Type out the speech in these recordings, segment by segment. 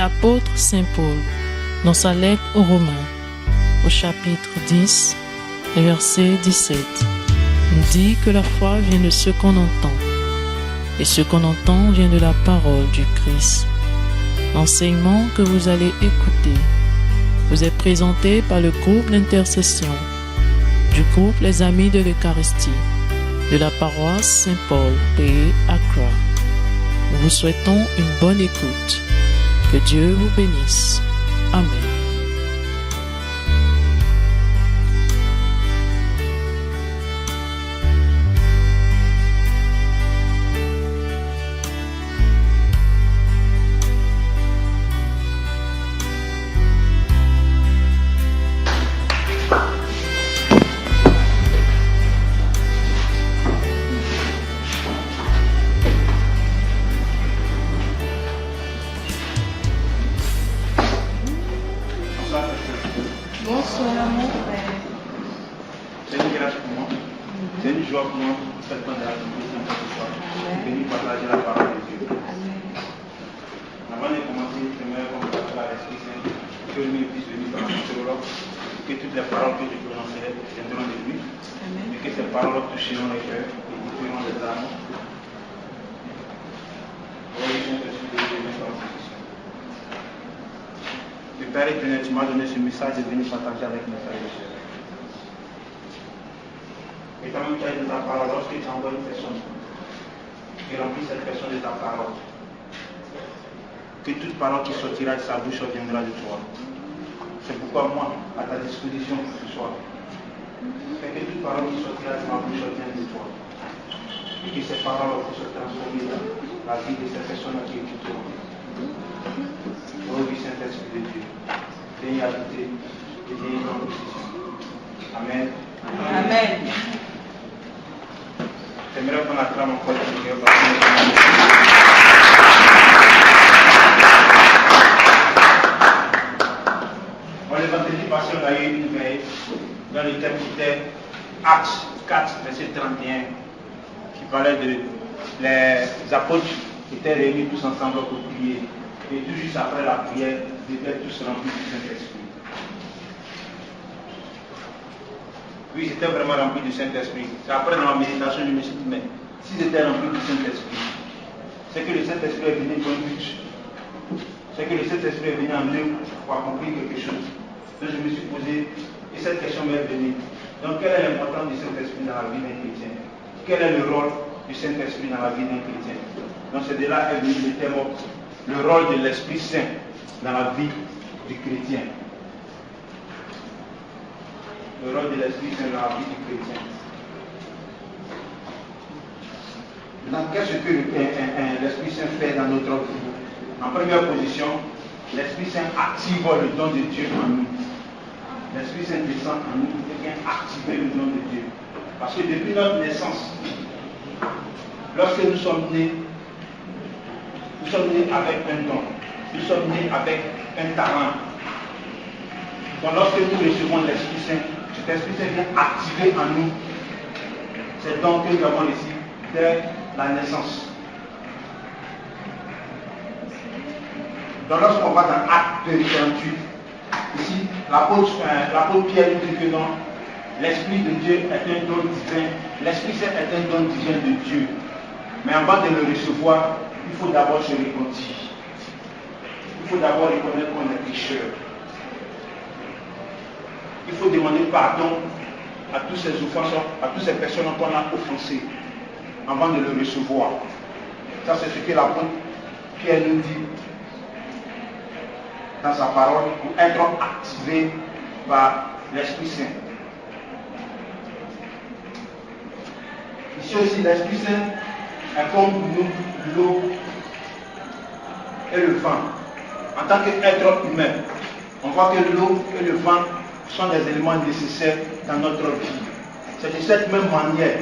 l'apôtre Saint Paul, dans sa lettre aux Romains, au chapitre 10, verset 17, nous dit que la foi vient de ce qu'on entend, et ce qu'on entend vient de la parole du Christ. L'enseignement que vous allez écouter vous est présenté par le groupe d'intercession du groupe Les Amis de l'Eucharistie de la paroisse Saint-Paul, Pays Accra. Nous vous souhaitons une bonne écoute. Que Dieu vous bénisse. Amen. Bonsoir mon frère. C'est une grâce pour moi. C'est une joie pour moi pour cette bande de ce soir. Venir partager la parole de Dieu. Avant de commencer, j'aimerais qu'on fasse la l'Esprit Saint, que lui puisse venir dans son théologue, que toutes les paroles que je prononcerai viendront de lui, et que ces paroles toucheront les cœurs et édifieront les âmes. Le Père éternel, tu m'as donné ce message de venir partager avec mes frères et sœurs. Et quand même, tu as dit ta parole, lorsque tu envoies une personne, et remplis cette personne de ta parole, que toute parole qui sortira de sa bouche viendra de toi. C'est pourquoi moi, à ta disposition ce soir, fais que toute parole qui sortira de ma bouche vienne de toi. Et que ces paroles puissent se transformer dans la vie de ces personnes qui écouteront. Ô oui, Saint-Esprit de Dieu, viens y habiter et viens y prendre position. Amen. Amen. J'aimerais qu'on acclame encore le Seigneur. Le vendredi passé, on a eu une veille dans le thème qui était Actes 4, verset 31, qui parlait de les apôtres qui étaient réunis tous ensemble pour prier. Et tout juste après la prière, ils étaient tous remplis du Saint-Esprit. Oui, ils étaient vraiment remplis du Saint-Esprit. C'est après dans la méditation, je me suis dit, mais s'ils étaient remplis du Saint-Esprit, c'est que le Saint-Esprit est venu pour un but. C'est que le Saint-Esprit est venu en eux pour accomplir quelque chose. Donc je me suis posé, et cette question m'est venue. Donc quelle est l'importance du Saint-Esprit dans la vie d'un chrétien? Quel est le rôle du Saint-Esprit dans la vie d'un chrétien? Donc c'est de là est venu le thème, le rôle de l'Esprit Saint dans la vie du chrétien. Le rôle de l'Esprit Saint dans la vie du chrétien. Donc qu'est-ce que l'Esprit Saint fait dans notre vie? En première position, l'Esprit Saint active le don de Dieu en nous. L'Esprit Saint descend en nous et vient activer le don de Dieu. Parce que depuis notre naissance, lorsque nous sommes nés avec un don. Nous sommes nés avec un talent. Donc lorsque nous recevons l'Esprit Saint, cet Esprit Saint vient activer en nous ces dons que nous avons ici dès la naissance. Donc lorsqu'on va dans Acte 48, ici, l'apôtre Pierre nous dit que non, l'Esprit de Dieu est un don divin, l'Esprit Saint est un don divin de Dieu. Mais avant de le recevoir, il faut d'abord se repentir. Il faut d'abord reconnaître qu'on est pécheur. Il faut demander pardon à tous ces offenseurs, à toutes ces personnes qu'on a offensées avant de le recevoir. Ça, c'est ce que l'apôtre Pierre nous dit dans sa parole pour être activé par l'Esprit Saint. Ici aussi, l'Esprit Saint est comme pour nous l'eau et le vent. En tant qu'être humain, on voit que l'eau et le vent sont des éléments nécessaires dans notre vie. C'est de cette même manière,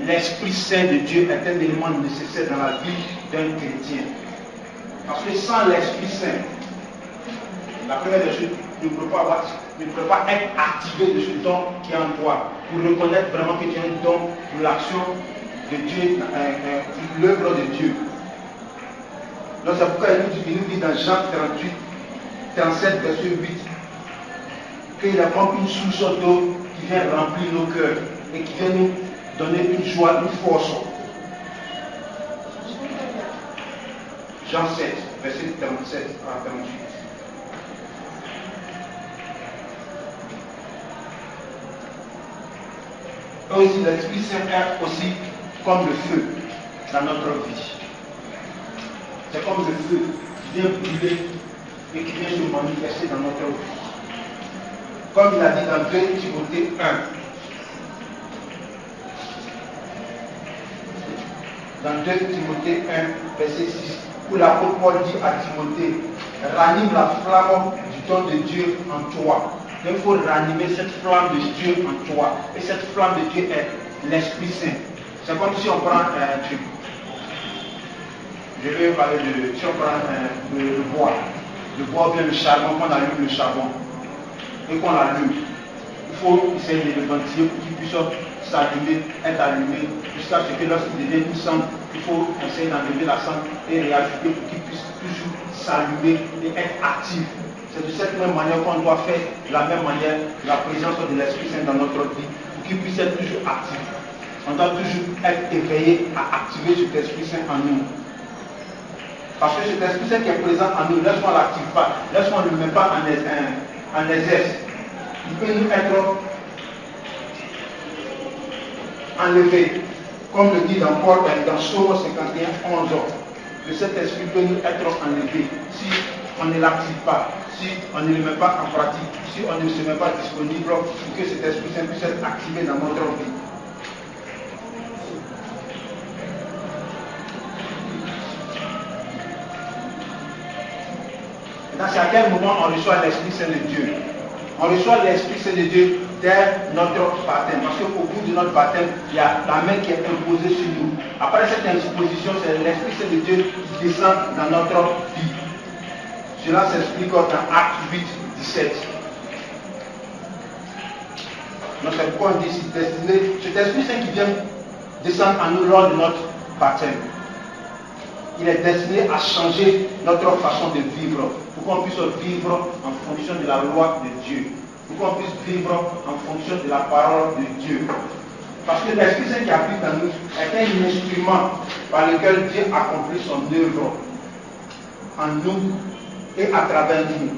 l'Esprit Saint de Dieu est un élément nécessaire dans la vie d'un chrétien. Parce que sans l'Esprit Saint, la première des choses, ne peut pas être activé de ce don qui est en toi, pour reconnaître vraiment que tu as un don pour l'action de Dieu, l'œuvre de Dieu. Donc c'est pourquoi il nous dit dans Jean 38, 37, verset 8, qu'il y a comme une source d'eau qui vient remplir nos cœurs et qui vient nous donner une joie, une force. Jean 7, verset 37 à 38. Et aussi l'Esprit Saint est aussi comme le feu dans notre vie. C'est comme le feu qui vient brûler et qui vient se manifester dans notre vie. Comme il a dit dans 2 Timothée 1. Dans 2 Timothée 1, verset 6, où l'apôtre Paul dit à Timothée, ranime la flamme du don de Dieu en toi. Il faut ranimer cette flamme de Dieu en toi. Et cette flamme de Dieu est l'Esprit Saint. C'est comme si on prend un truc. Je vais parler de, si on prend le bois. Le bois ou bien le charbon, qu'on allume le charbon. Et qu'on l'allume. Il faut essayer de le ventiler pour qu'il puisse s'allumer, être allumé, jusqu'à ce que lorsqu'il devient une cendre, il faut essayer d'enlever la cendre et réajouter pour qu'il puisse toujours s'allumer et être actif. C'est de cette même manière qu'on doit faire la même manière la présence de l'Esprit Saint dans notre vie, pour qu'il puisse être toujours actif. On doit toujours être éveillé à activer cet Esprit Saint en nous. Parce que cet Esprit Saint qui est présent en nous, lorsqu'on ne l'active pas, lorsqu'on ne le met pas en exerce, il peut nous être enlevé. Comme le dit dans Paul, dans Psaume 51, 11, que cet esprit peut nous être enlevé si on ne l'active pas, si on ne le met pas en pratique, si on ne se met pas disponible pour que cet Esprit Saint puisse être activé dans notre vie. Maintenant, c'est à quel moment on reçoit l'Esprit Saint de Dieu? On reçoit l'Esprit Saint de Dieu dès notre baptême. Parce qu'au bout de notre baptême, il y a la main qui est imposée sur nous. Après cette imposition, c'est l'Esprit Saint de Dieu qui descend dans notre vie. Cela s'explique dans Actes 8, 17. Donc c'est pourquoi on dit c'est destiné, cet Esprit Saint qui vient descendre en nous lors de notre baptême. Il est destiné à changer notre façon de vivre, pour qu'on puisse vivre en fonction de la loi de Dieu, pour qu'on puisse vivre en fonction de la parole de Dieu. Parce que l'Esprit Saint qui habite en nous est un instrument par lequel Dieu accomplit son œuvre en nous et à travers nous.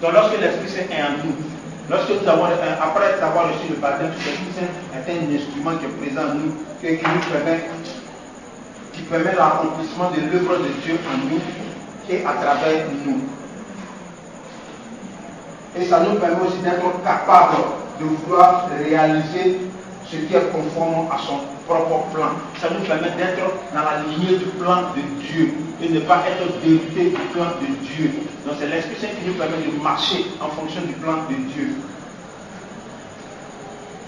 Donc lorsque l'Esprit Saint est en nous, lorsque nous avons, après avoir reçu le baptême, l'Esprit Saint est un instrument qui est présent en nous et qui permet l'accomplissement de l'œuvre de Dieu en nous et à travers nous. Et ça nous permet aussi d'être capables de vouloir réaliser ce qui est conforme à son propre plan. Ça nous permet d'être dans la lignée du plan de Dieu et ne pas être dérouté du plan de Dieu. Donc c'est l'Esprit Saint qui nous permet de marcher en fonction du plan de Dieu.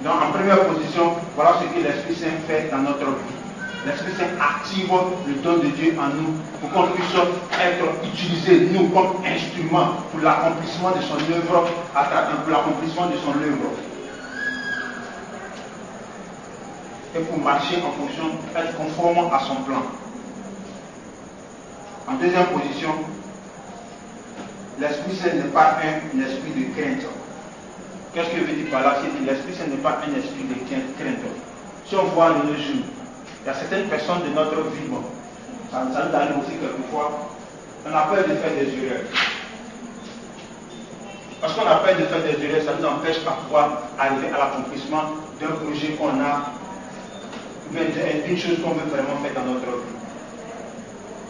Donc en première position, voilà ce que l'Esprit Saint fait dans notre vie. L'Esprit Saint active le don de Dieu en nous pour qu'on puisse être utilisé, nous, comme instrument pour l'accomplissement de son œuvre, pour l'accomplissement de son œuvre. Et pour marcher en fonction, être conforme à son plan. En deuxième position, l'Esprit Saint n'est pas un esprit de crainte. Qu'est-ce que je veux dire par là? C'est que l'Esprit Saint n'est pas un esprit de crainte. Si on voit de nos jours, il y a certaines personnes de notre vie, bon, ça nous arrive aussi quelquefois, on a peur de faire des erreurs. Parce qu'on a peur de faire des erreurs, ça nous empêche parfois d'arriver à l'accomplissement d'un projet qu'on a, ou bien d'une chose qu'on veut vraiment faire dans notre vie.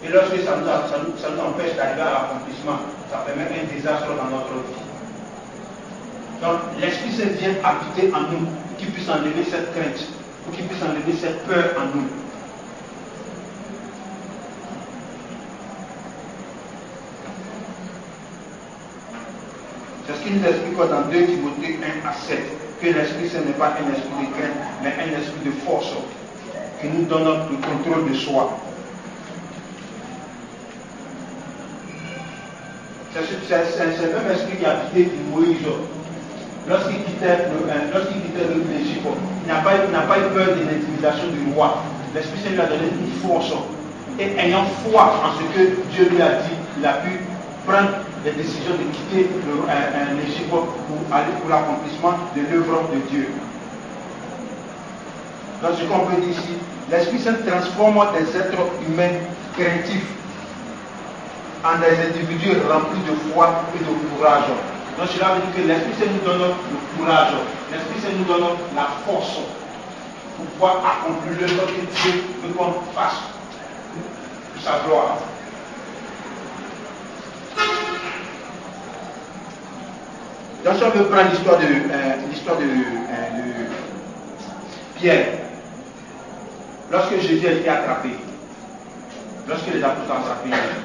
Et lorsque ça nous empêche d'arriver à l'accomplissement, ça permet un désastre dans notre vie. Donc l'Esprit Saint vient habiter en nous, qui puisse enlever cette crainte, pour qu'il puisse enlever cette peur en nous. C'est ce qu'il nous explique dans 2 Timothée 1 à 7, que l'Esprit Saint n'est pas un esprit de crainte, mais un esprit de force, qui nous donne le contrôle de soi. C'est le même esprit qui a habité Moïse. Lorsqu'il quittait l'Égypte, il n'a pas eu peur de l'intimidation du roi. L'Esprit Saint lui a donné une force. Et ayant foi en ce que Dieu lui a dit, il a pu prendre les décisions de quitter l'Égypte pour aller pour l'accomplissement de l'œuvre de Dieu. Donc ce qu'on peut dire ici, l'Esprit Saint transforme des êtres humains craintifs en des individus remplis de foi et de courage. Donc cela veut dire que l'Esprit Saint nous donne le courage, l'Esprit Saint nous donne la force pour pouvoir accomplir l'œuvre que Dieu veut qu'on fasse pour sa gloire. Donc si on veut prendre l'histoire de Pierre, lorsque Jésus a été attrapé, lorsque les apôtres ont attrapé Jésus,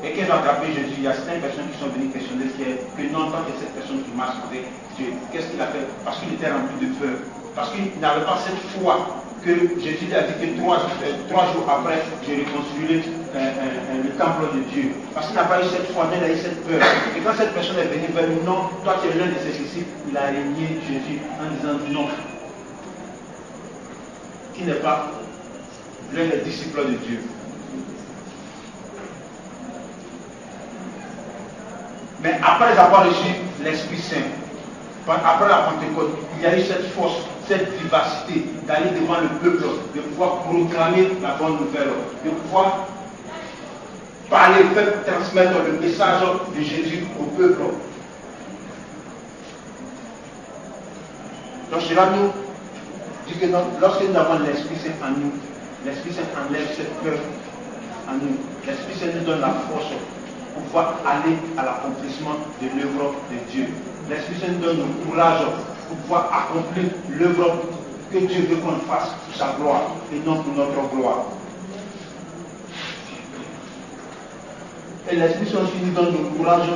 et qu'ils ont attrapé Jésus, il y a certaines personnes qui sont venues questionner que non, tant que cette personne qui marche avec Dieu, qu'est-ce qu'il a fait? Parce qu'il était rempli de peur, parce qu'il n'avait pas cette foi que Jésus a dit que 3 jours après, je reconstruirai le temple de Dieu. Parce qu'il n'a pas eu cette foi, mais il a eu cette peur. Et quand cette personne est venue vers lui, non, toi tu es l'un de ses disciples, il a régné Jésus en disant non. Qui n'est pas l'un des disciples de Dieu. Mais après avoir reçu l'Esprit Saint, après la Pentecôte, il y a eu cette force, cette vivacité d'aller devant le peuple, de pouvoir proclamer la bonne nouvelle, de pouvoir parler, faire transmettre le message de Jésus au peuple. Donc cela nous dit que lorsque nous avons l'Esprit Saint en nous, l'Esprit Saint enlève cette peur en nous. L'Esprit Saint nous donne la force pour pouvoir aller à l'accomplissement de l'œuvre de Dieu. L'Esprit Saint nous donne le courage pour pouvoir accomplir l'œuvre que Dieu veut qu'on fasse pour sa gloire et non pour notre gloire. Et l'Esprit Saint aussi nous donne le courage.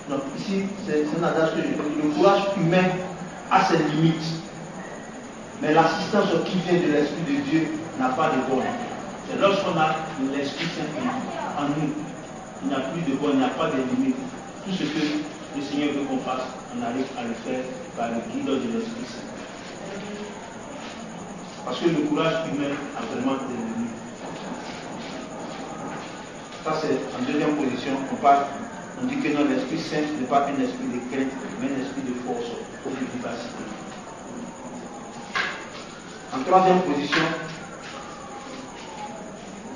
Donc ici, c'est un adage que je dis. Le courage humain a ses limites. Mais l'assistance qui vient de l'Esprit de Dieu n'a pas de borne. C'est lorsqu'on a l'Esprit Saint en nous, il n'y a plus de borne, il n'y a pas de limite. Tout ce que le Seigneur veut qu'on fasse, on arrive à le faire par le guide de l'Esprit Saint. Parce que le courage humain a vraiment des limites. Ça c'est en deuxième position, on dit que non, l'Esprit Saint n'est pas un esprit de crainte, mais un esprit de force ou de vivacité. En troisième position,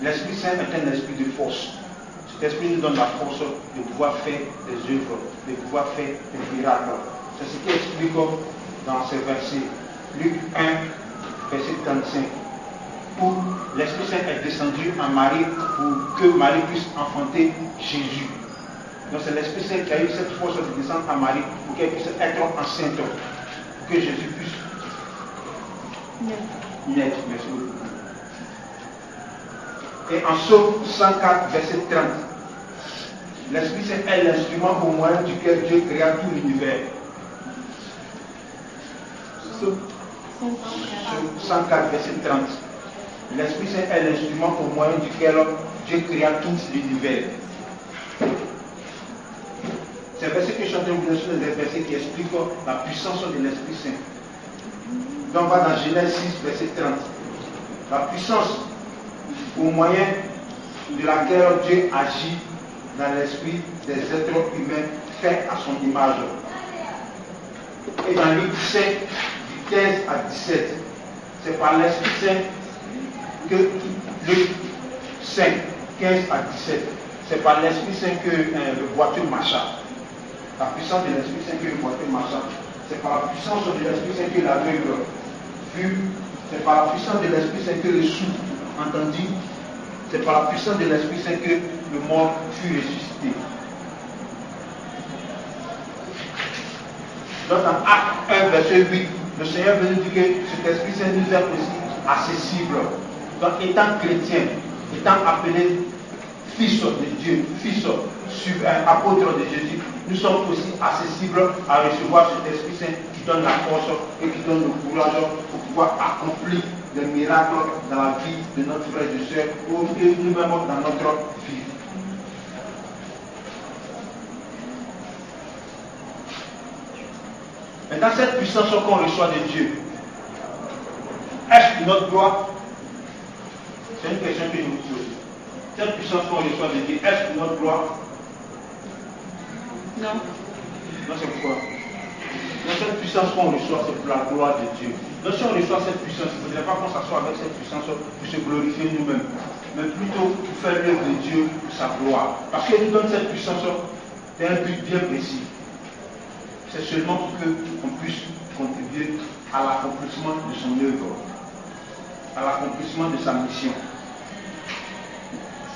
l'Esprit Saint est un esprit de force. Cet esprit nous donne la force de pouvoir faire des œuvres, de pouvoir faire des miracles. C'est ce qui explique dans ces versets. Luc 1, verset 35. Où l'Esprit Saint est descendu en Marie pour que Marie puisse enfanter Jésus. Donc c'est l'Esprit Saint qui a eu cette force de descendre en Marie pour qu'elle puisse être enceinte, pour que Jésus puisse naître. Merci beaucoup. Et en Psaume 104, verset 30, l'Esprit Saint est l'instrument au moyen duquel Dieu créa tout l'univers. Psaume 104, verset 30. L'Esprit Saint est l'instrument au moyen duquel Dieu créa tout l'univers. Ces versets que je suis en train de vous donner sont des versets qui expliquent la puissance de l'Esprit Saint. Donc on va dans Genèse 6, verset 30. La puissance au moyen de laquelle Dieu agit dans l'esprit des êtres humains faits à son image. Et dans Luc 5, du 15 à 17, c'est par l'Esprit Saint que Luc 5, 15 à 17, c'est par l'Esprit Saint que le boiteux marcha. La puissance de l'Esprit Saint que le boiteux marcha. C'est par la puissance de l'Esprit Saint que l'aveugle vu. C'est par la puissance de l'Esprit Saint que le sourd entendu. C'est par la puissance de l'Esprit Saint que le mort fut ressuscité. Donc dans Acte 1, verset 8, le Seigneur veut nous dire que cet Esprit Saint nous est aussi accessible. Donc étant chrétien, étant appelé fils de Dieu, fils apôtre de Jésus, nous sommes aussi accessibles à recevoir cet Esprit Saint qui donne la force et qui donne le courage pour pouvoir accomplir des miracles dans la vie de notre frère et de soeur ou nous-mêmes dans notre vie. Maintenant, cette puissance qu'on reçoit de Dieu, est-ce notre gloire? C'est une question que je vous pose. Cette puissance qu'on reçoit de Dieu, est-ce pour notre gloire? Non. Non, c'est pourquoi? Non, cette puissance qu'on reçoit, c'est pour la gloire de Dieu. Donc si on reçoit cette puissance, il ne faudrait pas qu'on s'assoie avec cette puissance pour se glorifier nous-mêmes, mais plutôt pour faire l'œuvre de Dieu pour sa gloire. Parce qu'il nous donne cette puissance d'un but bien précis. C'est seulement pour qu'on puisse contribuer à l'accomplissement de son œuvre, à l'accomplissement de sa mission.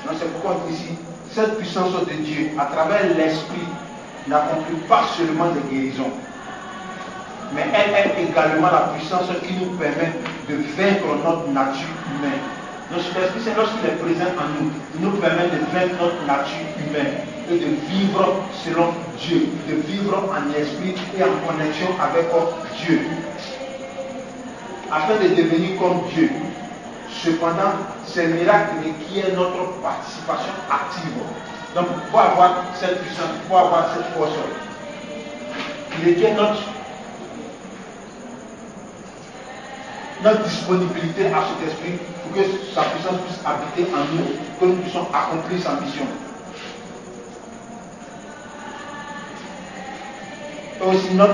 Donc c'est pourquoi ici, cette puissance de Dieu, à travers l'Esprit, n'accomplit pas seulement des guérisons, mais elle est également la puissance qui nous permet de vaincre notre nature humaine. Notre Esprit Saint, lorsqu'il est présent en nous, il nous permet de vaincre notre nature humaine et de vivre selon Dieu, de vivre en esprit et en connexion avec Dieu, afin de devenir comme Dieu. Cependant, c'est le miracle qui est notre participation active. Donc, pour avoir cette puissance, pour avoir cette force, il était notre disponibilité à cet esprit pour que sa puissance puisse habiter en nous, que nous puissions accomplir sa mission. Et aussi notre